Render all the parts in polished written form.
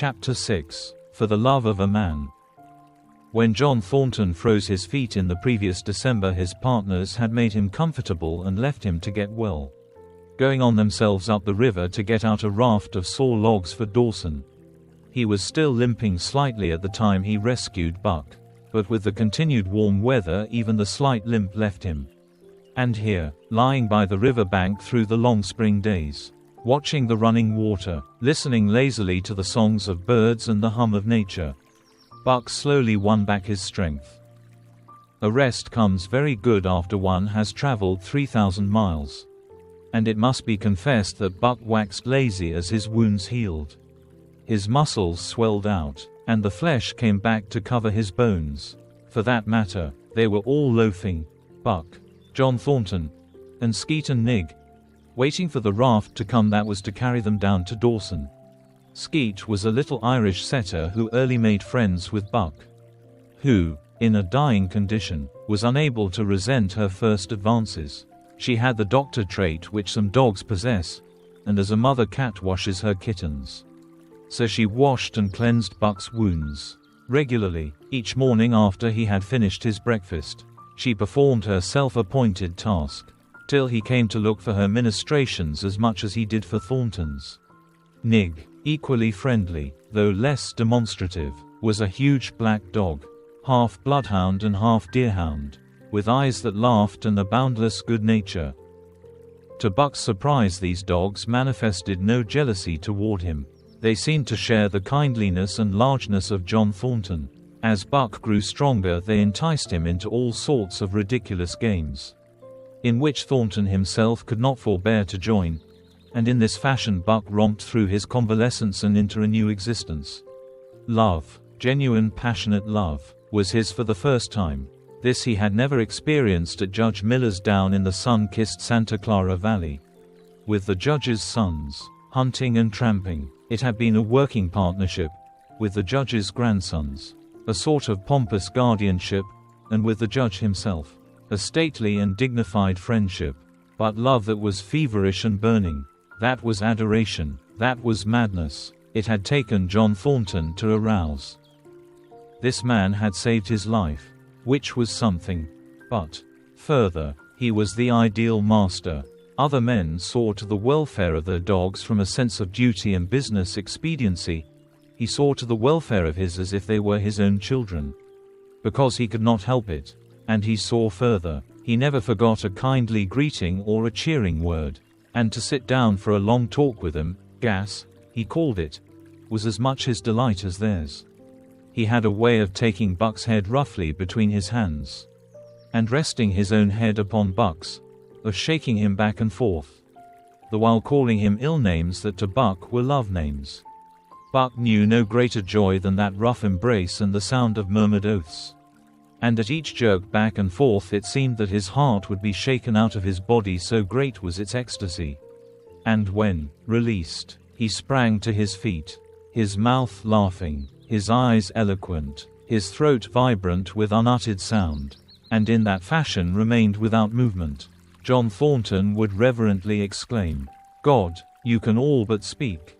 Chapter 6. For the Love of a Man. When John Thornton froze his feet in the previous December, his partners had made him comfortable and left him to get well, going on themselves up the river to get out a raft of saw logs for Dawson. He was still limping slightly at the time he rescued Buck, but with the continued warm weather even the slight limp left him. And here, lying by the river bank through the long spring days, watching the running water, listening lazily to the songs of birds and the hum of nature, Buck slowly won back his strength. A rest comes very good after one has traveled 3,000 miles. And it must be confessed that Buck waxed lazy as his wounds healed. His muscles swelled out, and the flesh came back to cover his bones. For that matter, they were all loafing, Buck, John Thornton, and Skeet and Nig, waiting for the raft to come that was to carry them down to Dawson. Skeet was a little Irish setter who early made friends with Buck, who, in a dying condition, was unable to resent her first advances. She had the doctor trait which some dogs possess, and as a mother cat washes her kittens, so she washed and cleansed Buck's wounds regularly. Each morning after he had finished his breakfast, she performed her self-appointed task, till he came to look for her ministrations as much as he did for Thornton's. Nig, equally friendly, though less demonstrative, was a huge black dog, half bloodhound and half deerhound, with eyes that laughed and a boundless good nature. To Buck's surprise, these dogs manifested no jealousy toward him. They seemed to share the kindliness and largeness of John Thornton. As Buck grew stronger, they enticed him into all sorts of ridiculous games, in which Thornton himself could not forbear to join, and in this fashion Buck romped through his convalescence and into a new existence. Love, genuine passionate love, was his for the first time. This he had never experienced at Judge Miller's down in the sun-kissed Santa Clara Valley, with the judge's sons, hunting and tramping. It had been a working partnership, with the judge's grandsons, a sort of pompous guardianship, and with the judge himself, a stately and dignified friendship. But love that was feverish and burning, that was adoration, that was madness, it had taken John Thornton to arouse. This man had saved his life, which was something. But, further, he was the ideal master. Other men saw to the welfare of their dogs from a sense of duty and business expediency. He saw to the welfare of his as if they were his own children, because he could not help it. And he saw further. He never forgot a kindly greeting or a cheering word. And to sit down for a long talk with them, gas, he called it, was as much his delight as theirs. He had a way of taking Buck's head roughly between his hands, and resting his own head upon Buck's, of shaking him back and forth, the while calling him ill names that to Buck were love names. Buck knew no greater joy than that rough embrace and the sound of murmured oaths. And at each jerk back and forth it seemed that his heart would be shaken out of his body, so great was its ecstasy. And when, released, he sprang to his feet, his mouth laughing, his eyes eloquent, his throat vibrant with unuttered sound, and in that fashion remained without movement, John Thornton would reverently exclaim, "God, you can all but speak."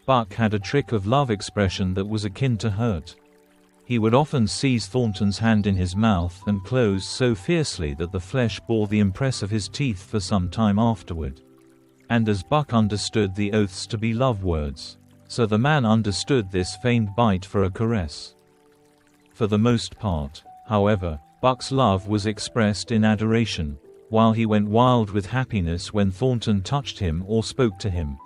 Buck had a trick of love expression that was akin to hurt. He would often seize Thornton's hand in his mouth and close so fiercely that the flesh bore the impress of his teeth for some time afterward. And as Buck understood the oaths to be love words, so the man understood this feigned bite for a caress. For the most part, however, Buck's love was expressed in adoration, while he went wild with happiness when Thornton touched him or spoke to him.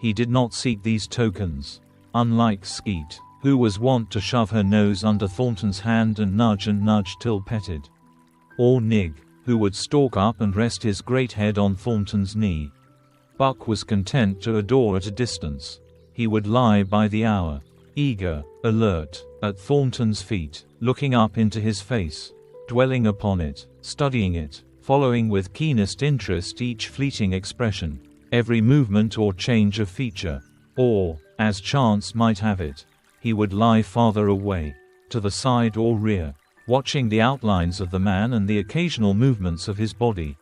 He did not seek these tokens, unlike Skeet, who was wont to shove her nose under Thornton's hand and nudge till petted, or Nig, who would stalk up and rest his great head on Thornton's knee. Buck was content to adore at a distance. He would lie by the hour, eager, alert, at Thornton's feet, looking up into his face, dwelling upon it, studying it, following with keenest interest each fleeting expression, every movement or change of feature. Or, as chance might have it, he would lie farther away, to the side or rear, watching the outlines of the man and the occasional movements of his body.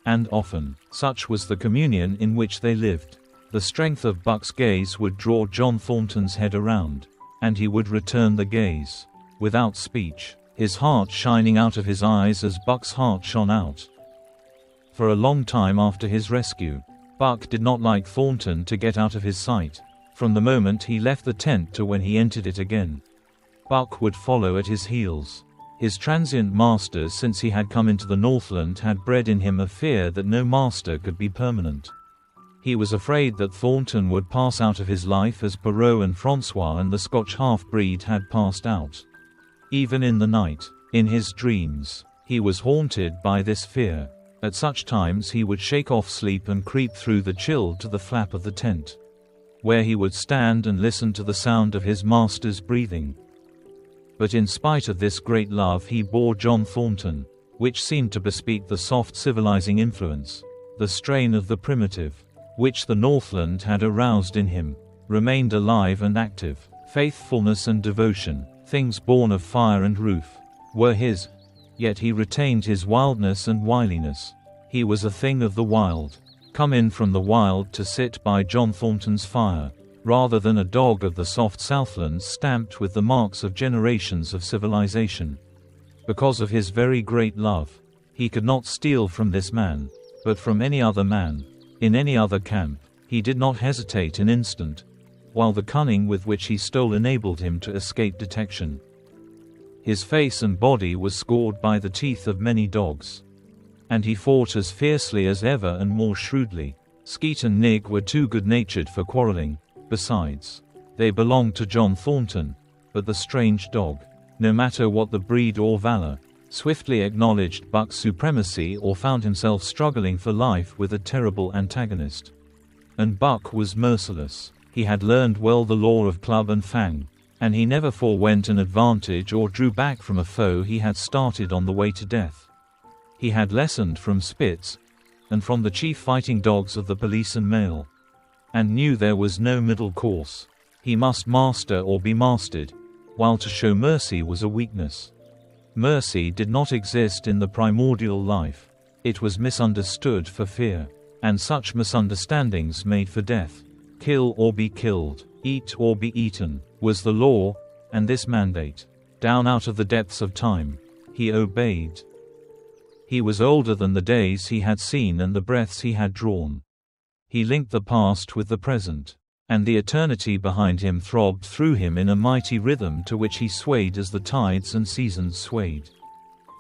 And often, such was the communion in which they lived, The strength of Buck's gaze would draw John Thornton's head around, and he would return the gaze, without speech, his heart shining out of his eyes as Buck's heart shone out. For a long time after his rescue, Buck did not like Thornton to get out of his sight, from the moment he left the tent to when he entered it again. Buck would follow at his heels. His transient masters since he had come into the Northland had bred in him a fear that no master could be permanent. He was afraid that Thornton would pass out of his life as Perrault and Francois and the Scotch half-breed had passed out. Even in the night, in his dreams, he was haunted by this fear. At such times he would shake off sleep and creep through the chill to the flap of the tent, where he would stand and listen to the sound of his master's breathing. But in spite of this great love he bore John Thornton, which seemed to bespeak the soft civilizing influence, the strain of the primitive, which the Northland had aroused in him, remained alive and active. Faithfulness and devotion, things born of fire and roof, were his, yet he retained his wildness and wiliness. He was a thing of the wild, come in from the wild to sit by John Thornton's fire, rather than a dog of the soft Southlands stamped with the marks of generations of civilization. Because of his very great love, he could not steal from this man, but from any other man, in any other camp. He did not hesitate an instant, while the cunning with which he stole enabled him to escape detection. His face and body were scored by the teeth of many dogs, and he fought as fiercely as ever and more shrewdly. Skeet and Nig were too good-natured for quarreling. Besides, they belonged to John Thornton, but the strange dog, no matter what the breed or valor, swiftly acknowledged Buck's supremacy or found himself struggling for life with a terrible antagonist. And Buck was merciless. He had learned well the law of club and fang, and he never forewent an advantage or drew back from a foe he had started on the way to death. He had lessoned from Spitz, and from the chief fighting dogs of the police and mail, and knew there was no middle course. He must master or be mastered, while to show mercy was a weakness. Mercy did not exist in the primordial life. It was misunderstood for fear, and such misunderstandings made for death. Kill or be killed, eat or be eaten, was the law, and this mandate, down out of the depths of time, he obeyed. He was older than the days he had seen and the breaths he had drawn. He linked the past with the present, and the eternity behind him throbbed through him in a mighty rhythm to which he swayed as the tides and seasons swayed.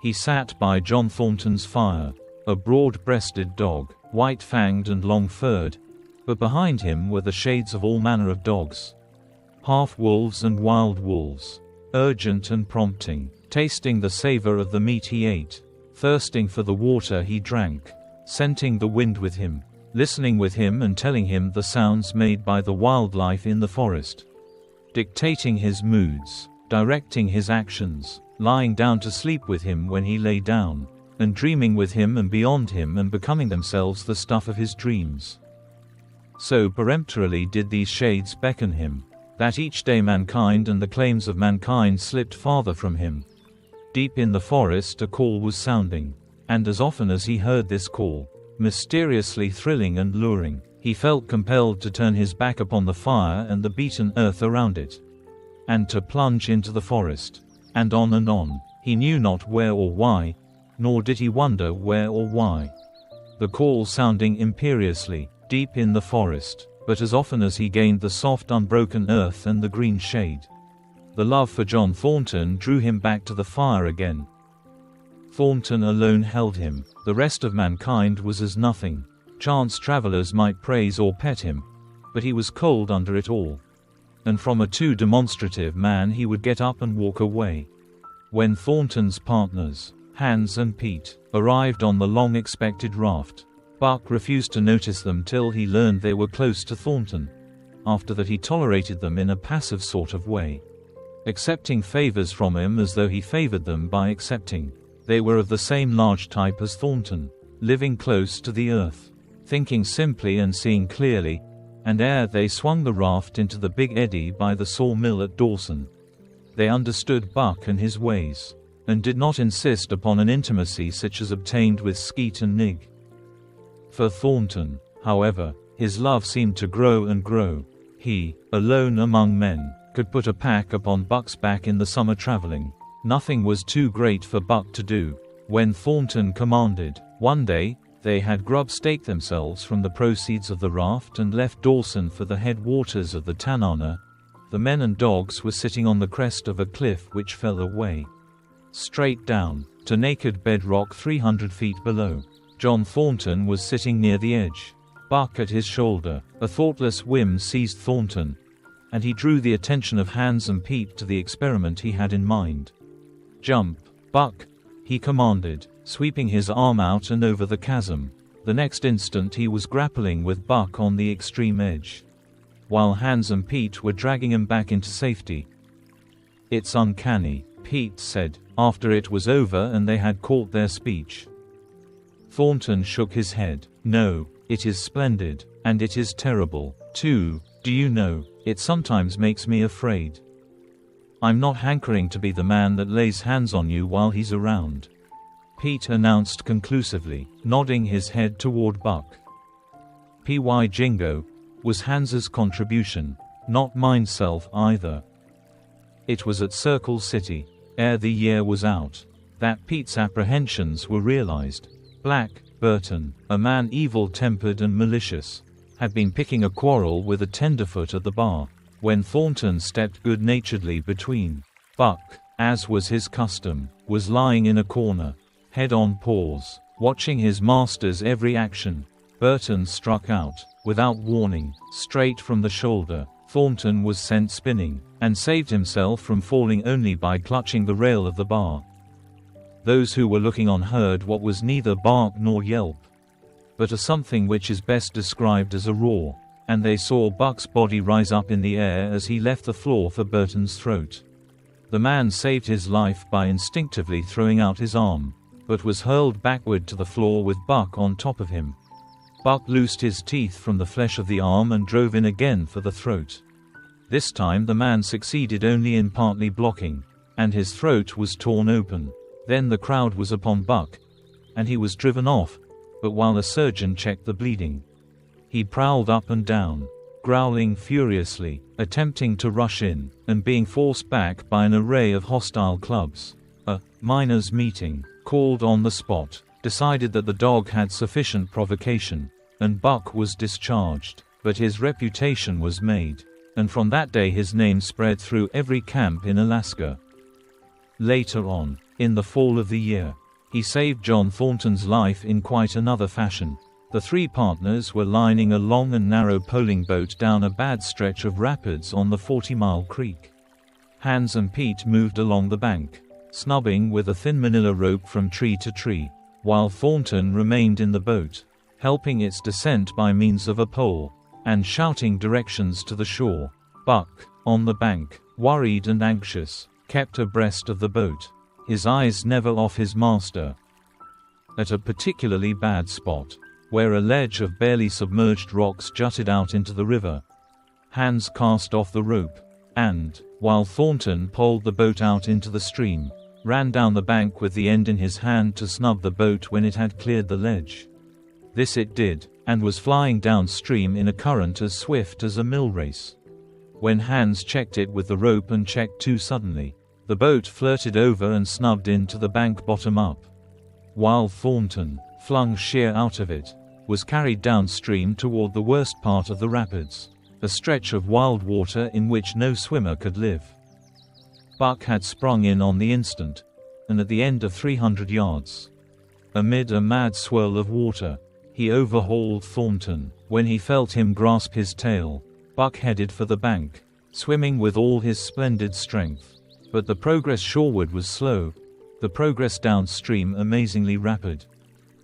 He sat by John Thornton's fire, a broad-breasted dog, white-fanged and long-furred, but behind him were the shades of all manner of dogs, half-wolves and wild wolves, urgent and prompting, tasting the savor of the meat he ate, thirsting for the water he drank, scenting the wind with him, listening with him and telling him the sounds made by the wildlife in the forest, dictating his moods, directing his actions, lying down to sleep with him when he lay down, and dreaming with him and beyond him and becoming themselves the stuff of his dreams. So peremptorily did these shades beckon him, that each day mankind and the claims of mankind slipped farther from him. Deep in the forest a call was sounding, and as often as he heard this call, mysteriously thrilling and luring, he felt compelled to turn his back upon the fire and the beaten earth around it, and to plunge into the forest, and on, he knew not where or why, nor did he wonder where or why. The call sounding imperiously, deep in the forest, but as often as he gained the soft unbroken earth and the green shade, the love for John Thornton drew him back to the fire again. Thornton alone held him. The rest of mankind was as nothing. Chance travelers might praise or pet him, but he was cold under it all. And from a too demonstrative man he would get up and walk away. When Thornton's partners, Hans and Pete, arrived on the long-expected raft, Buck refused to notice them till he learned they were close to Thornton. After that he tolerated them in a passive sort of way, accepting favors from him as though he favored them by accepting. They were of the same large type as Thornton, living close to the earth, thinking simply and seeing clearly, and ere they swung the raft into the big eddy by the sawmill at Dawson, they understood Buck and his ways, and did not insist upon an intimacy such as obtained with Skeet and Nig. For Thornton, however, His love seemed to grow and grow. He, alone among men, could put a pack upon Buck's back in the summer traveling. Nothing was too great for Buck to do. When Thornton commanded, one day, they had grub-staked themselves from the proceeds of the raft and left Dawson for the headwaters of the Tanana. The men and dogs were sitting on the crest of a cliff which fell away straight down to naked bedrock 300 feet below. John Thornton was sitting near the edge, Buck at his shoulder. A thoughtless whim seized Thornton, and he drew the attention of Hans and Pete to the experiment he had in mind. "Jump, Buck," he commanded, sweeping his arm out and over the chasm. The next instant he was grappling with Buck on the extreme edge, while Hans and Pete were dragging him back into safety. "It's uncanny," Pete said, after it was over and they had caught their speech. Thornton shook his head. "No, it is splendid, and it is terrible, too. Do you know, it sometimes makes me afraid. I'm not hankering to be the man that lays hands on you while he's around," Pete announced conclusively, nodding his head toward Buck. "P.Y. Jingo," was Hans's contribution, "not mineself either." It was at Circle City, ere the year was out, that Pete's apprehensions were realized. Black Burton, a man evil-tempered and malicious, had been picking a quarrel with a tenderfoot at the bar, when Thornton stepped good-naturedly between. Buck, as was his custom, was lying in a corner, head on paws, watching his master's every action. Burton struck out, without warning, straight from the shoulder. Thornton was sent spinning, and saved himself from falling only by clutching the rail of the bar. Those who were looking on heard what was neither bark nor yelp, but a something which is best described as a roar, and they saw Buck's body rise up in the air as he left the floor for Burton's throat. The man saved his life by instinctively throwing out his arm, but was hurled backward to the floor with Buck on top of him. Buck loosed his teeth from the flesh of the arm and drove in again for the throat. This time the man succeeded only in partly blocking, and his throat was torn open. Then the crowd was upon Buck, and he was driven off, but while a surgeon checked the bleeding, he prowled up and down, growling furiously, attempting to rush in, and being forced back by an array of hostile clubs. A miners' meeting, called on the spot, decided that the dog had sufficient provocation, and Buck was discharged, but his reputation was made, and from that day his name spread through every camp in Alaska. Later on, in the fall of the year, he saved John Thornton's life in quite another fashion. The three partners were lining a long and narrow poling boat down a bad stretch of rapids on the 40-mile creek. Hans and Pete moved along the bank, snubbing with a thin manila rope from tree to tree, while Thornton remained in the boat, helping its descent by means of a pole, and shouting directions to the shore. Buck, on the bank, worried and anxious, kept abreast of the boat, his eyes never off his master. At a particularly bad spot, where a ledge of barely submerged rocks jutted out into the river, Hans cast off the rope, and, while Thornton poled the boat out into the stream, ran down the bank with the end in his hand to snub the boat when it had cleared the ledge. This it did, and was flying downstream in a current as swift as a mill race. When Hans checked it with the rope and checked too suddenly, the boat flirted over and snubbed into the bank bottom up, while Thornton, flung sheer out of it, was carried downstream toward the worst part of the rapids, a stretch of wild water in which no swimmer could live. Buck had sprung in on the instant, and at the end of 300 yards, amid a mad swirl of water, he overhauled Thornton. When he felt him grasp his tail, Buck headed for the bank, swimming with all his splendid strength. But the progress shoreward was slow, the progress downstream amazingly rapid.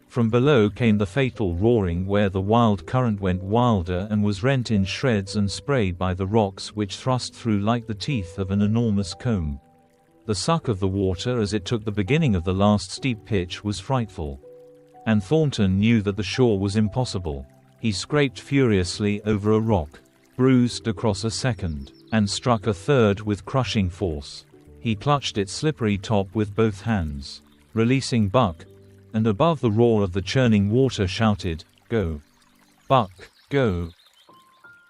From below came the fatal roaring where the wild current went wilder and was rent in shreds and sprayed by the rocks which thrust through like the teeth of an enormous comb. The suck of the water as it took the beginning of the last steep pitch was frightful, and Thornton knew that the shore was impossible. He scraped furiously over a rock, bruised across a second, and struck a third with crushing force. He clutched its slippery top with both hands, releasing Buck, and above the roar of the churning water shouted, "Go, Buck!" Go!"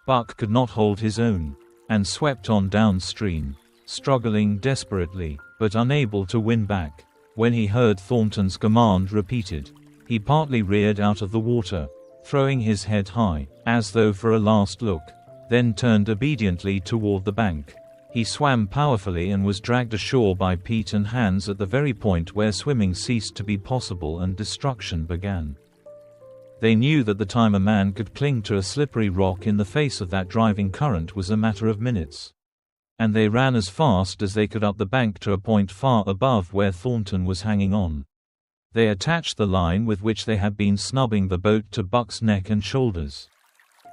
Buck could not hold his own, and swept on downstream, struggling desperately, but unable to win back. When he heard Thornton's command repeated, he partly reared out of the water, throwing his head high, as though for a last look, then turned obediently toward the bank. He swam powerfully and was dragged ashore by Pete and Hans at the very point where swimming ceased to be possible and destruction began. They knew that the time a man could cling to a slippery rock in the face of that driving current was a matter of minutes. And they ran as fast as they could up the bank to a point far above where Thornton was hanging on. They attached the line with which they had been snubbing the boat to Buck's neck and shoulders,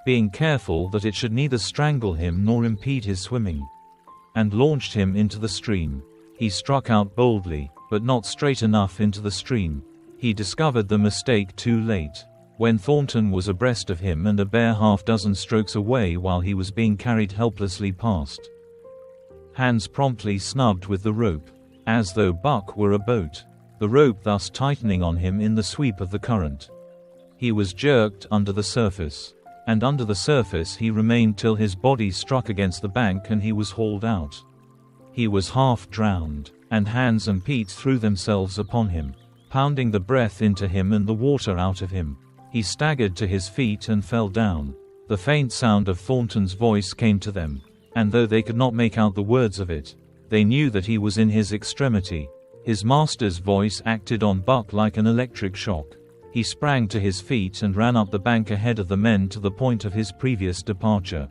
being careful that it should neither strangle him nor impede his swimming, and launched him into the stream. He struck out boldly, but not straight enough into the stream. He discovered the mistake too late, when Thornton was abreast of him and a bare half-dozen strokes away while he was being carried helplessly past. Hans promptly snubbed with the rope, as though Buck were a boat, the rope thus tightening on him in the sweep of the current. He was jerked under the surface, and under the surface he remained till his body struck against the bank and he was hauled out. He was half drowned, and Hans and Pete threw themselves upon him, pounding the breath into him and the water out of him. He staggered to his feet and fell down. The faint sound of Thornton's voice came to them, and though they could not make out the words of it, they knew that he was in his extremity. His master's voice acted on Buck like an electric shock. He sprang to his feet and ran up the bank ahead of the men to the point of his previous departure.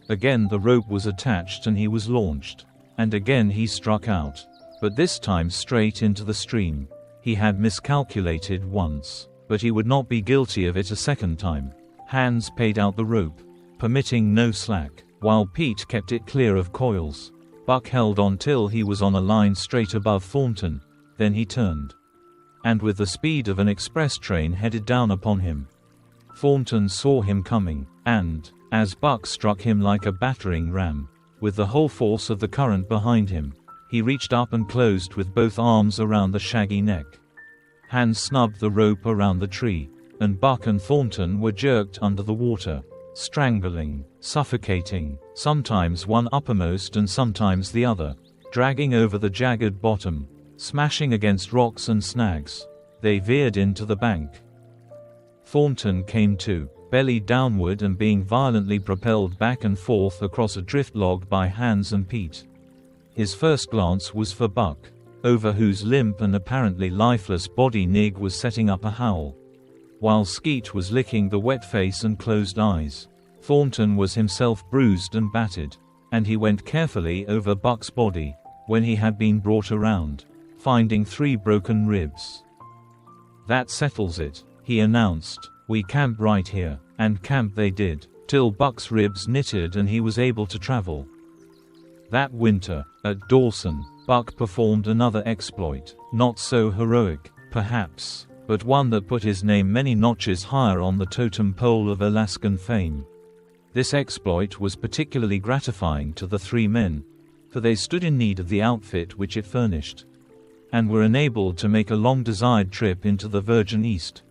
Again the rope was attached and he was launched. And again he struck out, but this time straight into the stream. He had miscalculated once, but he would not be guilty of it a second time. Hans paid out the rope, permitting no slack, while Pete kept it clear of coils. Buck held on till he was on a line straight above Thornton, then he turned, and with the speed of an express train headed down upon him. Thornton saw him coming, and, as Buck struck him like a battering ram, with the whole force of the current behind him, he reached up and closed with both arms around the shaggy neck. Hans snubbed the rope around the tree, and Buck and Thornton were jerked under the water, strangling, suffocating, sometimes one uppermost and sometimes the other, dragging over the jagged bottom, smashing against rocks and snags. They veered into the bank. Thornton came to, belly downward and being violently propelled back and forth across a drift log by Hans and Pete. His first glance was for Buck, over whose limp and apparently lifeless body Nig was setting up a howl, while Skeet was licking the wet face and closed eyes. Thornton was himself bruised and battered, and he went carefully over Buck's body, when he had been brought around, finding 3 broken ribs. "That settles it," he announced. "We camp right here," and camp they did, till Buck's ribs knitted and he was able to travel. That winter, at Dawson, Buck performed another exploit, not so heroic, perhaps, but one that put his name many notches higher on the totem pole of Alaskan fame. This exploit was particularly gratifying to the 3 men, for they stood in need of the outfit which it furnished, and were enabled to make a long-desired trip into the Virgin East,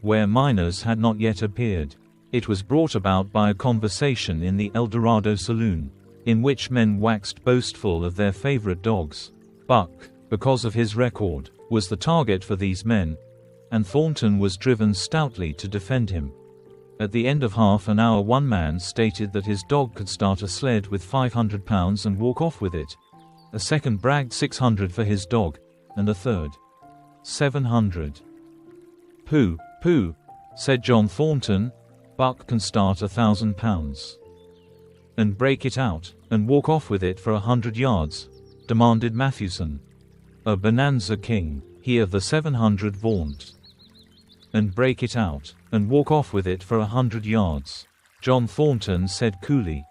where miners had not yet appeared. It was brought about by a conversation in the El Dorado saloon, in which men waxed boastful of their favorite dogs. Buck, because of his record, was the target for these men, and Thornton was driven stoutly to defend him. At the end of half an hour one man stated that his dog could start a sled with 500 pounds and walk off with it. A second bragged 600 for his dog, and a third 700. "Pooh, pooh," said John Thornton, "Buck can start 1,000 pounds. "And break it out, and walk off with it for 100 yards, demanded Matthewson. "A bonanza king," he of the 700 vaunted. "And break it out, and walk off with it for 100 yards, John Thornton said coolly.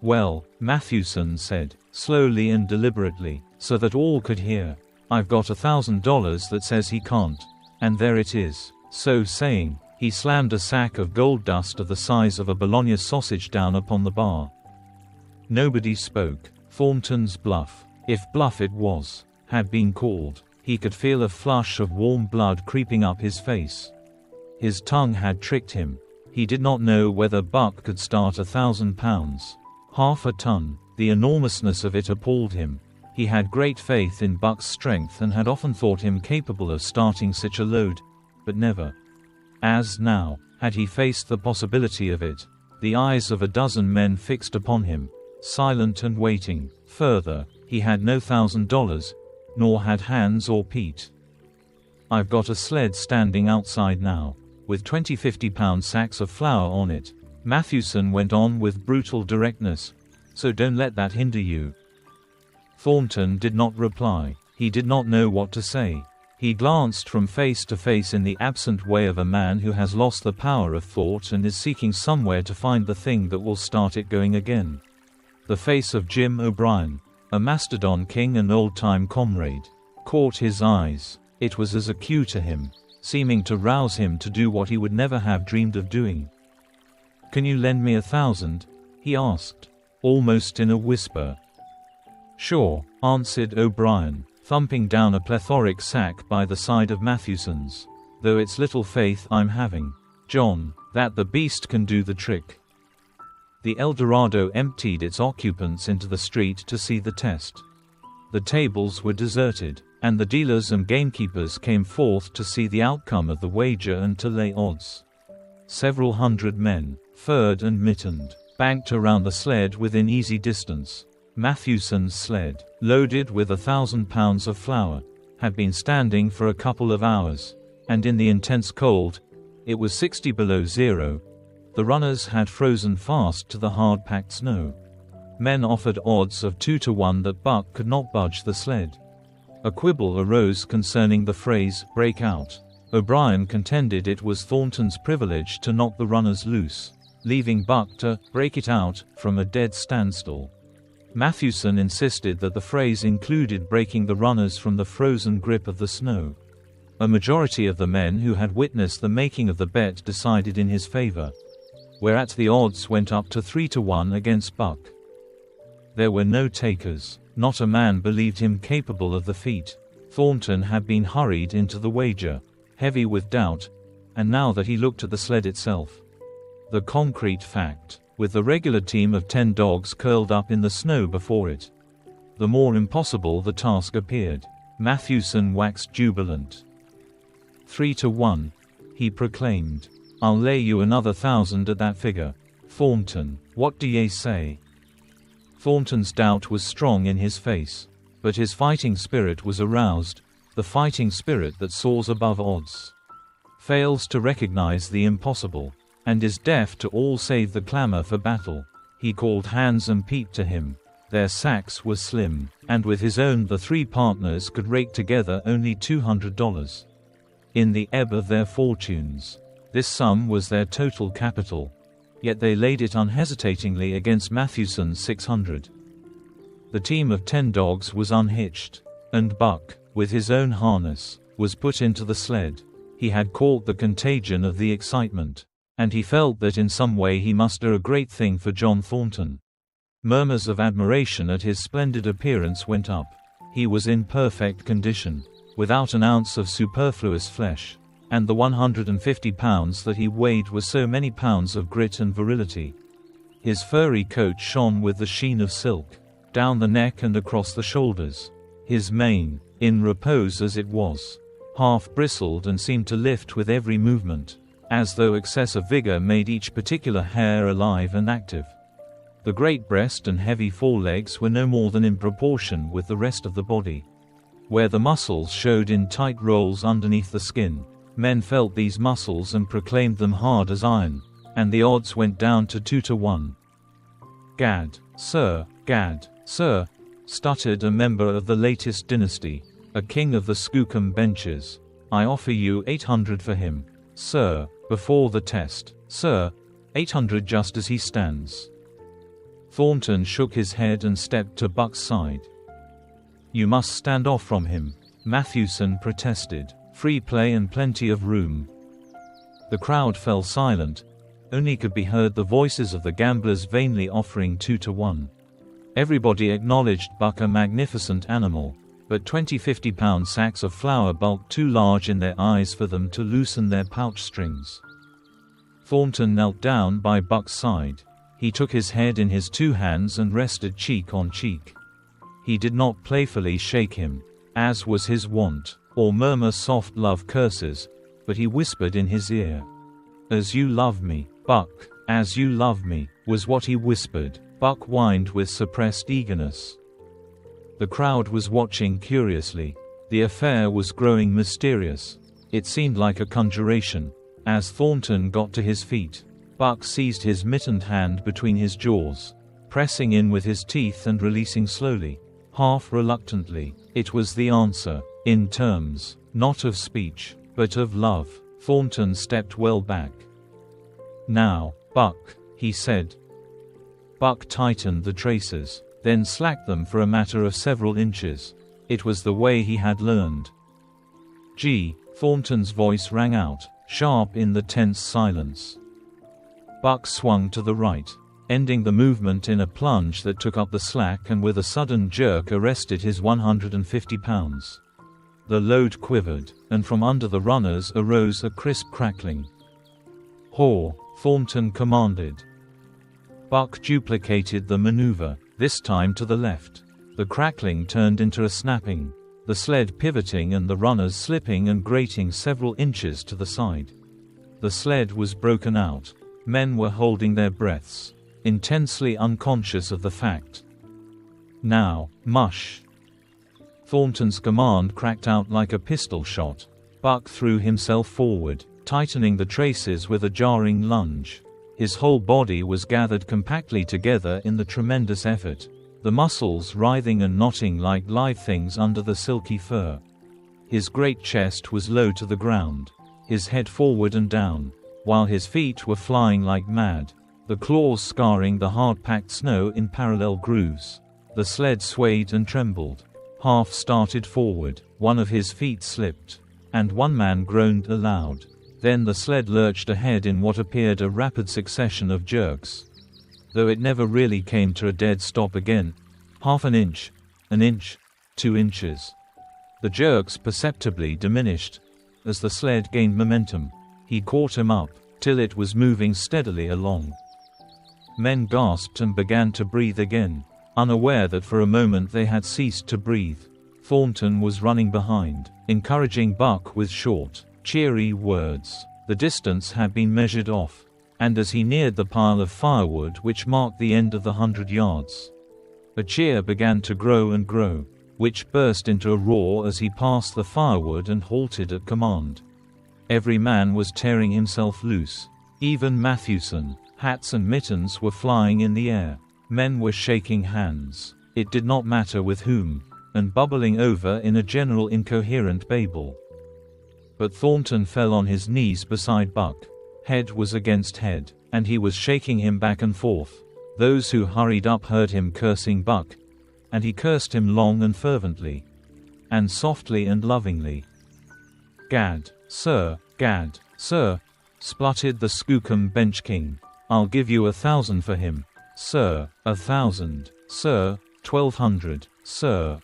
"Well," Matthewson said, slowly and deliberately, so that all could hear, "I've got $1,000 that says he can't, and there it is." So saying, he slammed a sack of gold dust of the size of a bologna sausage down upon the bar. Nobody spoke. Thornton's bluff, if bluff it was, had been called. He could feel a flush of warm blood creeping up his face. His tongue had tricked him. He did not know whether Buck could start £1,000. Half a ton. The enormousness of it appalled him. He had great faith in Buck's strength and had often thought him capable of starting such a load, but never, as now, had he faced the possibility of it. The eyes of a dozen men fixed upon him, silent and waiting. Further, he had no $1,000, nor had Hans or Pete. "I've got a sled standing outside now, with 20 50-pound sacks of flour on it," Mathewson went on with brutal directness, "so don't let that hinder you." Thornton did not reply. He did not know what to say. He glanced from face to face in the absent way of a man who has lost the power of thought and is seeking somewhere to find the thing that will start it going again. The face of Jim O'Brien, a Mastodon king and old-time comrade, caught his eyes. It was as a cue to him, seeming to rouse him to do what he would never have dreamed of doing. "Can you lend me 1,000? he asked, almost in a whisper. "Sure," answered O'Brien, thumping down a plethoric sack by the side of Mathewson's. "Though it's little faith I'm having, John, that the beast can do the trick." The El Dorado emptied its occupants into the street to see the test. The tables were deserted, and the dealers and gamekeepers came forth to see the outcome of the wager and to lay odds. Several hundred men, furred and mittened, banked around the sled within easy distance. Mathewson's sled, loaded with 1,000 pounds of flour, had been standing for a couple of hours, and in the intense cold, it was 60 below zero, the runners had frozen fast to the hard-packed snow. Men offered odds of 2 to 1 that Buck could not budge the sled. A quibble arose concerning the phrase, "break out." O'Brien contended it was Thornton's privilege to knock the runners loose, leaving Buck to "break it out" from a dead standstill. Mathewson insisted that the phrase included breaking the runners from the frozen grip of the snow. A majority of the men who had witnessed the making of the bet decided in his favor, whereat the odds went up to 3 to 1 against Buck. There were no takers. Not a man believed him capable of the feat. Thornton had been hurried into the wager, heavy with doubt, and now that he looked at the sled itself, the concrete fact, with the regular team of 10 dogs curled up in the snow before it, the more impossible the task appeared. Mathewson waxed jubilant. 3 to 1, he proclaimed. "I'll lay you another 1,000 at that figure. Thornton, what do ye say?" Thornton's doubt was strong in his face, but his fighting spirit was aroused, the fighting spirit that soars above odds, fails to recognize the impossible, and is deaf to all save the clamor for battle. He called Hans and Pete to him. Their sacks were slim, and with his own the 3 partners could rake together only $200. In the ebb of their fortunes, this sum was their total capital, yet they laid it unhesitatingly against Mathewson's 600. The team of 10 dogs was unhitched, and Buck, with his own harness, was put into the sled. He had caught the contagion of the excitement, and he felt that in some way he must do a great thing for John Thornton. Murmurs of admiration at his splendid appearance went up. He was in perfect condition, without an ounce of superfluous flesh, and the 150 pounds that he weighed were so many pounds of grit and virility. His furry coat shone with the sheen of silk, down the neck and across the shoulders. His mane, in repose as it was, half bristled and seemed to lift with every movement, as though excess of vigor made each particular hair alive and active. The great breast and heavy forelegs were no more than in proportion with the rest of the body. Where the muscles showed in tight rolls underneath the skin, men felt these muscles and proclaimed them hard as iron, and the odds went down to 2 to 1. Gad, sir, stuttered a member of the latest dynasty, a king of the Skookum benches. "I offer you 800 for him, sir, before the test, sir, 800 just as he stands." Thornton shook his head and stepped to Buck's side. "You must stand off from him," Mathewson protested. "Free play and plenty of room." The crowd fell silent. Only could be heard the voices of the gamblers vainly offering 2 to 1. Everybody acknowledged Buck a magnificent animal, but 20 50-pound sacks of flour bulked too large in their eyes for them to loosen their pouch strings. Thornton knelt down by Buck's side. He took his head in his two hands and rested cheek on cheek. He did not playfully shake him, as was his wont, or murmur soft love curses, but he whispered in his ear. "As you love me, Buck, as you love me," was what he whispered. Buck whined with suppressed eagerness. The crowd was watching curiously. The affair was growing mysterious. It seemed like a conjuration. As Thornton got to his feet, Buck seized his mittened hand between his jaws, pressing in with his teeth and releasing slowly, half reluctantly. It was the answer, in terms, not of speech, but of love. Thornton stepped well back. "Now, Buck," he said. Buck tightened the traces, then slacked them for a matter of several inches. It was the way he had learned. "Gee," Thornton's voice rang out, sharp in the tense silence. Buck swung to the right, ending the movement in a plunge that took up the slack and with a sudden jerk arrested his 150 pounds. The load quivered, and from under the runners arose a crisp crackling. "Haw," Thornton commanded. Buck duplicated the maneuver, this time to the left. The crackling turned into a snapping, the sled pivoting and the runners slipping and grating several inches to the side. The sled was broken out. Men were holding their breaths, intensely unconscious of the fact. "Now, mush!" Thornton's command cracked out like a pistol shot. Buck threw himself forward, tightening the traces with a jarring lunge. His whole body was gathered compactly together in the tremendous effort, the muscles writhing and knotting like live things under the silky fur. His great chest was low to the ground, his head forward and down, while his feet were flying like mad, the claws scarring the hard-packed snow in parallel grooves. The sled swayed and trembled. Half started forward, one of his feet slipped, and one man groaned aloud. Then the sled lurched ahead in what appeared a rapid succession of jerks, though it never really came to a dead stop again. Half an inch, 2 inches. The jerks perceptibly diminished as the sled gained momentum. He caught him up, till it was moving steadily along. Men gasped and began to breathe again, unaware that for a moment they had ceased to breathe. Thornton was running behind, encouraging Buck with short, cheery words. The distance had been measured off, and as he neared the pile of firewood which marked the end of the 100 yards, a cheer began to grow and grow, which burst into a roar as he passed the firewood and halted at command. Every man was tearing himself loose. Even Matthewson. Hats and mittens were flying in the air. Men were shaking hands, it did not matter with whom, and bubbling over in a general incoherent babel. But Thornton fell on his knees beside Buck. Head was against head, and he was shaking him back and forth. Those who hurried up heard him cursing Buck, and he cursed him long and fervently, and softly and lovingly. "Gad, sir, spluttered the Skookum Bench King. "I'll give you 1,000 for him. Sir, 1,000, sir, 1,200, sir."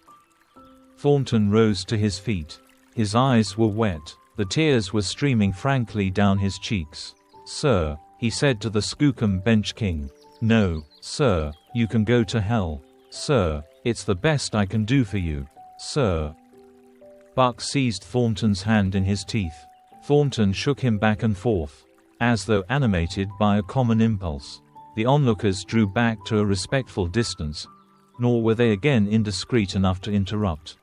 Thornton rose to his feet. His eyes were wet. The tears were streaming frankly down his cheeks. "Sir," he said to the Skookum Bench King. "No, sir, you can go to hell. Sir, it's the best I can do for you. Sir." Buck seized Thornton's hand in his teeth. Thornton shook him back and forth, as though animated by a common impulse. The onlookers drew back to a respectful distance, nor were they again indiscreet enough to interrupt.